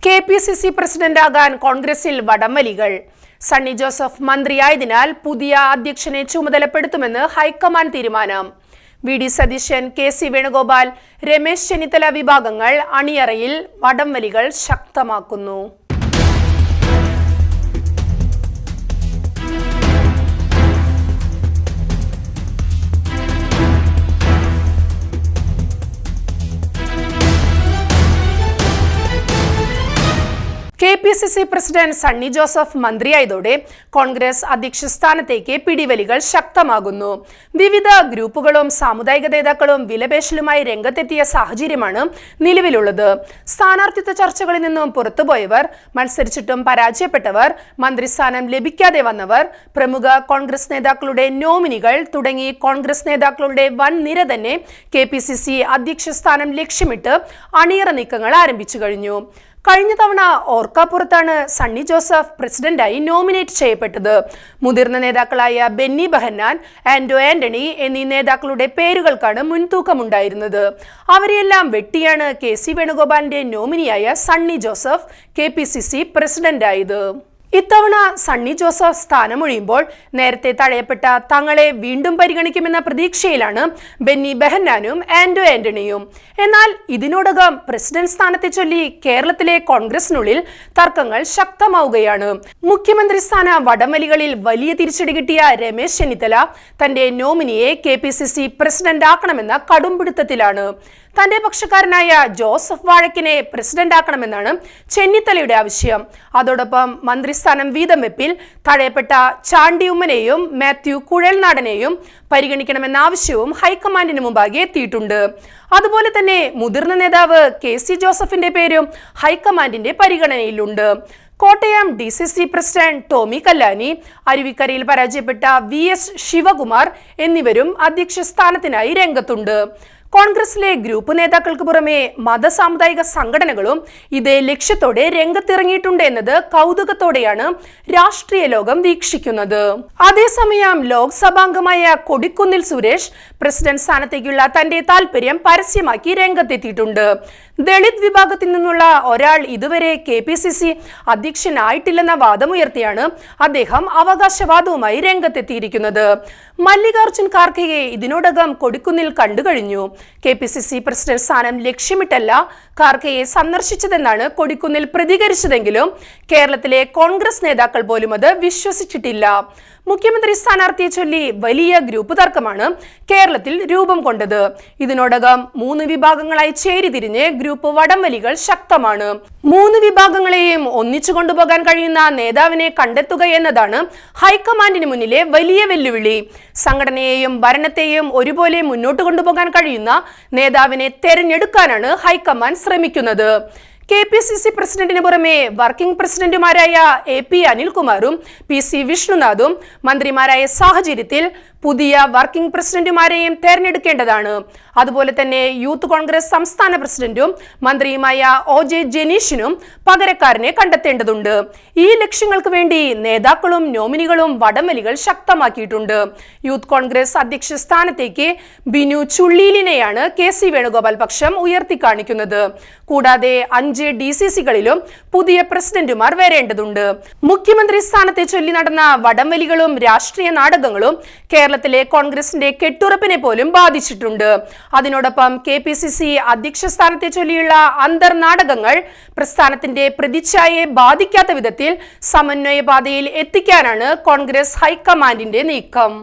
KPCC പ്രസിഡന്റാകാൻ കോൺഗ്രസിൽ വടംവലികൾ. സണ്ണി ജോസഫ് മന്ത്രിയായതിനാൽ പുതിയ അധ്യക്ഷനെ ചുമതലപ്പെടുത്തുമെന്ന് ഹൈക്കമാൻഡ് തീരുമാനം. വി.ഡി. സതീശൻ, കെ.സി. വേണുഗോപാൽ, രമേശ് ചെന്നിത്തല വിഭാഗങ്ങൾ അണിയറയിൽ വടംവലികൾ ശക്തമാക്കുന്നു. കെ.പി.സി.സി പ്രസിഡന്റ് സണ്ണി ജോസഫ് മന്ത്രിയായതോടെ കോൺഗ്രസ് അധ്യക്ഷ സ്ഥാനത്തേക്ക് പിടിവലികൾ ശക്തമാകുന്നു. വിവിധ ഗ്രൂപ്പുകളും സാമുദായിക നേതാക്കളും വിലപേശലുമായി രംഗത്തെത്തിയ സാഹചര്യമാണ് നിലവിലുള്ളത്. സ്ഥാനാർത്ഥിത്വ ചർച്ചകളിൽ നിന്നും പുറത്തുപോയവർ, മത്സരിച്ചിട്ടും പരാജയപ്പെട്ടവർ, മന്ത്രിസ്ഥാനം ലഭിക്കാതെ വന്നവർ, പ്രമുഖ കോൺഗ്രസ് നേതാക്കളുടെ നോമിനികൾ തുടങ്ങി കോൺഗ്രസ് നേതാക്കളുടെ വൻ നിര തന്നെ കെ.പി.സി.സി അധ്യക്ഷ സ്ഥാനം ലക്ഷ്യമിട്ട് അണിയറ നീക്കങ്ങൾ ആരംഭിച്ചു കഴിഞ്ഞു. കഴിഞ്ഞ തവണ ഓർക്കാപ്പുറത്താണ് സണ്ണി ജോസഫ് പ്രസിഡന്റായി നോമിനേറ്റ് ചെയ്യപ്പെട്ടത്. മുതിർന്ന നേതാക്കളായ ബെന്നി ബെഹന്നാൻ, ആന്റോ ആന്റണി എന്നീ നേതാക്കളുടെ പേരുകൾക്കാണ് മുൻതൂക്കമുണ്ടായിരുന്നത്. അവരെയെല്ലാം വെട്ടിയാണ് കെ.സി. വേണുഗോപാലിന്റെ നോമിനിയായ സണ്ണി ജോസഫ് കെ.പി.സി.സി പ്രസിഡന്റായത്. ഇത്തവണ സണ്ണി ജോസഫ് സ്ഥാനമൊഴിയുമ്പോൾ നേരത്തെ തഴയപ്പെട്ട തങ്ങളെ വീണ്ടും പരിഗണിക്കുമെന്ന പ്രതീക്ഷയിലാണ് ബെന്നി ബെഹന്നാനും ആന്റോ ആന്റണിയും. എന്നാൽ ഇതിനോടകം പ്രസിഡന്റ് സ്ഥാനത്തെ ചൊല്ലി കേരളത്തിലെ കോൺഗ്രസിനുള്ളിൽ തർക്കങ്ങൾ ശക്തമാവുകയാണ്. മുഖ്യമന്ത്രി സ്ഥാന വടംവലികളിൽ വലിയ തിരിച്ചടി കിട്ടിയ രമേശ് ചെന്നിത്തല തന്റെ നോമിനിയെ കെ.പി.സി.സി പ്രസിഡന്റ് ആക്കണമെന്ന കടുംപിടുത്തത്തിലാണ്. തന്റെ പക്ഷക്കാരനായ ജോസഫ് വാഴക്കിനെ പ്രസിഡന്റ് ആക്കണമെന്നാണ് ചെന്നിത്തലയുടെ ആവശ്യം. അതോടൊപ്പം മന്ത്രിസ്ഥാനം വീതം വെപ്പിൽ തഴയപ്പെട്ട ചാണ്ടി ഉമ്മനെയും മാത്യു കുഴൽനാടനെയും പരിഗണിക്കണമെന്ന ആവശ്യവും ഹൈക്കമാൻഡിന് മുമ്പാകെ എത്തിയിട്ടുണ്ട്. അതുപോലെ തന്നെ മുതിർന്ന നേതാവ് കെ.സി. ജോസഫിന്റെ പേരും ഹൈക്കമാൻഡിന്റെ പരിഗണനയിലുണ്ട്. കോട്ടയം ഡി.സി.സി പ്രസിഡന്റ് ടോമി കല്ലാനി, അരുവിക്കരയിൽ പരാജയപ്പെട്ട വി.എസ്. ശിവകുമാർ എന്നിവരും അധ്യക്ഷ സ്ഥാനത്തിനായി രംഗത്തുണ്ട്. കോൺഗ്രസിലെ ഗ്രൂപ്പ് നേതാക്കൾക്ക് പുറമെ മതസാമുദായിക സംഘടനകളും ഇതേ ലക്ഷ്യത്തോടെ രംഗത്തിറങ്ങിയിട്ടുണ്ട് എന്നത് കൗതുകത്തോടെയാണ് രാഷ്ട്രീയ ലോകം വീക്ഷിക്കുന്നത്. അതേസമയം ലോക്സഭാംഗമായ കൊടിക്കുന്നിൽ സുരേഷ് പ്രസിഡന്റ് സ്ഥാനത്തേക്കുള്ള തന്റെ താല്പര്യം പരസ്യമാക്കി രംഗത്തെത്തിയിട്ടുണ്ട്. ദളിത് വിഭാഗത്തിൽ നിന്നുള്ള ഒരാൾ ഇതുവരെ കെ.പി.സി.സി അധ്യക്ഷനായിട്ടില്ലെന്ന വാദമുയർത്തിയാണ് അദ്ദേഹം അവകാശവാദവുമായി രംഗത്തെത്തിയിരിക്കുന്നത്. മല്ലികാർജുൻ ഖാർഗെയെ ഇതിനോടകം കൊടിക്കുന്നിൽ കണ്ടുകഴിഞ്ഞു. കെ.പി.സി.സി പ്രസിഡന്റ് സ്ഥാനം ലക്ഷ്യമിട്ടല്ല ഖാർഗെയെ സന്ദർശിച്ചതെന്നാണ് കൊടിക്കുന്നിൽ പ്രതികരിച്ചതെങ്കിലും കേരളത്തിലെ കോൺഗ്രസ് നേതാക്കൾ പോലും അത് വിശ്വസിച്ചിട്ടില്ല. മുഖ്യമന്ത്രി സ്ഥാനാർത്ഥിയെ ചൊല്ലി വലിയ ഗ്രൂപ്പ് തർക്കമാണ് കേരളത്തിൽ രൂപം കൊണ്ടത്. ഇതിനോടകം 3 വിഭാഗങ്ങളായി ചേരിതിരിഞ്ഞ് ഗ്രൂപ്പ് വടംവലികൾ ശക്തമാണ്. 3 വിഭാഗങ്ങളെയും ഒന്നിച്ചു കൊണ്ടുപോകാൻ കഴിയുന്ന നേതാവിനെ കണ്ടെത്തുക എന്നതാണ് ഹൈക്കമാൻഡിന് മുന്നിലെ വലിയ വെല്ലുവിളി. സംഘടനയെയും ഭരണത്തെയും ഒരുപോലെ മുന്നോട്ട് കൊണ്ടുപോകാൻ കഴിയുന്ന നേതാവിനെ തെരഞ്ഞെടുക്കാനാണ് ഹൈക്കമാൻഡ് ശ്രമിക്കുന്നത്. കെ.പി.സി.സി പ്രസിഡന്റിന് പുറമെ വർക്കിംഗ് പ്രസിഡന്റുമാരായ എ.പി. അനിൽകുമാറും പി.സി. വിഷ്ണുനാഥും മന്ത്രിമാരായ സാഹചര്യത്തിൽ പുതിയ വർക്കിംഗ് പ്രസിഡന്റുമാരെയും തെരഞ്ഞെടുക്കേണ്ടതാണ്. അതുപോലെ തന്നെ യൂത്ത് കോൺഗ്രസ് സംസ്ഥാന പ്രസിഡന്റും മന്ത്രിയുമായ ഒ.ജെ. ജനീഷിനും പകരക്കാരനെ കണ്ടെത്തേണ്ടതുണ്ട്. ഈ ലക്ഷ്യങ്ങൾക്ക് വേണ്ടി നേതാക്കളും നോമിനികളും വടംവലികൾ ശക്തമാക്കിയിട്ടുണ്ട്. യൂത്ത് കോൺഗ്രസ് അധ്യക്ഷ സ്ഥാനത്തേക്ക് ബിനു ചുള്ളിയിലിനെയാണ് കെ.സി. വേണുഗോപാൽ പക്ഷം ഉയർത്തിക്കാണിക്കുന്നത്. കൂടാതെ 5 ഡി.സി.സികളിലും പുതിയ പ്രസിഡന്റുമാർ വരേണ്ടതുണ്ട്. മുഖ്യമന്ത്രി സ്ഥാനത്തെ ചൊല്ലി നടന്ന വടംവലികളും രാഷ്ട്രീയ നാടകങ്ങളും കേരളത്തിലെ കോൺഗ്രസിന്റെ കെട്ടുറപ്പിനെ പോലും ബാധിച്ചിട്ടുണ്ട്. അതിനോടൊപ്പം കെ.പി.സി.സി അധ്യക്ഷ സ്ഥാനത്തെ ചൊല്ലിയുള്ള അന്തർനാടകങ്ങൾ പ്രസ്ഥാനത്തിന്റെ പ്രതിച്ഛായയെ ബാധിക്കാത്ത വിധത്തിൽ സമന്വയ പാതയിൽ എത്തിക്കാനാണ് കോൺഗ്രസ് ഹൈക്കമാൻഡിന്റെ നീക്കം.